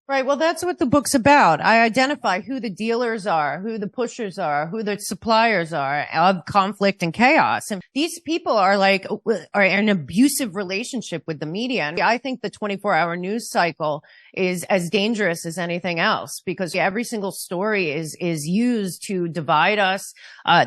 Right. Well, that's what the book's about. I identify who the dealers are, who the pushers are, who the suppliers are of conflict and chaos. And these people are are in an abusive relationship with the media. And I think the 24-hour news cycle is as dangerous as anything else because every single story is used to divide us.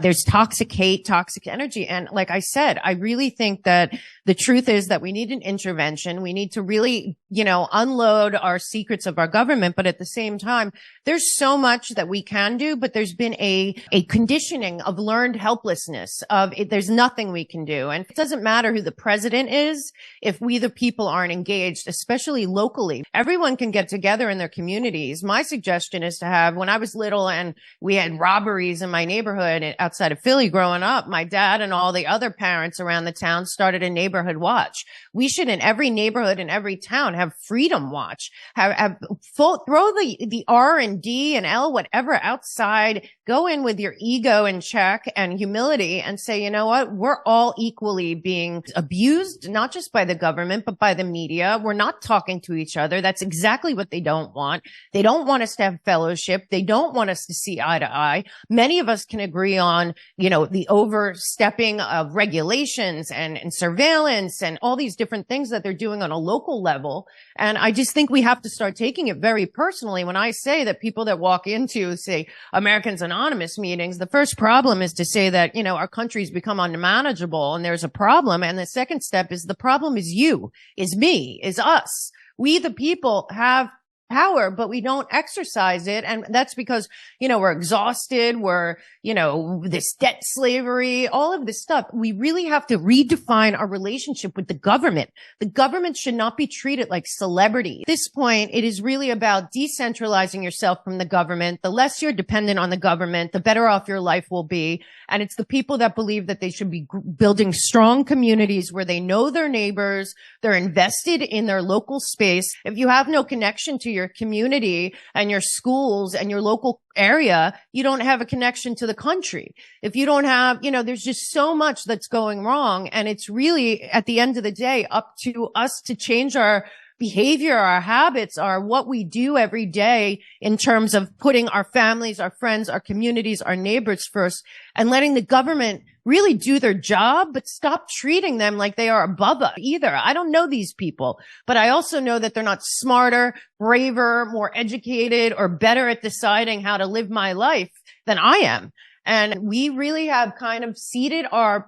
There's toxic hate, toxic energy. And like I said, I really think that the truth is that we need an intervention. We need to really, unload our secrets of our government. But at the same time, there's so much that we can do, but there's been a conditioning of learned helplessness of it. There's nothing we can do. And it doesn't matter who the president is if we, the people, aren't engaged, especially locally. Everyone can get together in their communities. My suggestion is to have, when I was little and we had robberies in my neighborhood outside of Philly growing up, my dad and all the other parents around the town started a neighborhood watch. We should, in every neighborhood in every town, have freedom watch, throw the R and D and L, whatever, outside, go in with your ego in check and humility and say, you know what? We're all equally being abused, not just by the government, but by the media. We're not talking to each other. That's exactly what they don't want. They don't want us to have fellowship. They don't want us to see eye to eye. Many of us can agree on, the overstepping of regulations and surveillance and all these different things that they're doing on a local level. And I just think we have to start taking it very personally. When I say that people that walk into, say, Americans Anonymous meetings, the first problem is to say that, our country's become unmanageable and there's a problem. And the second step is the problem is you, is me, is us. We, the people, have power, but we don't exercise it. And that's because, we're exhausted. We're, this debt slavery, all of this stuff. We really have to redefine our relationship with the government. The government should not be treated like celebrity. At this point, it is really about decentralizing yourself from the government. The less you're dependent on the government, the better off your life will be. And it's the people that believe that they should be building strong communities where they know their neighbors. They're invested in their local space. If you have no connection to your community and your schools and your local area, you don't have a connection to the country. If you don't have, there's just so much that's going wrong. And it's really, at the end of the day, up to us to change our behavior, our habits, our what we do every day in terms of putting our families, our friends, our communities, our neighbors first, and letting the government really do their job, but stop treating them like they are above us either. I don't know these people, but I also know that they're not smarter, braver, more educated, or better at deciding how to live my life than I am. And we really have kind of ceded our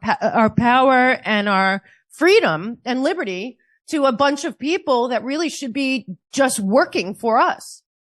power and our freedom and liberty to a bunch of people that really should be just working for us.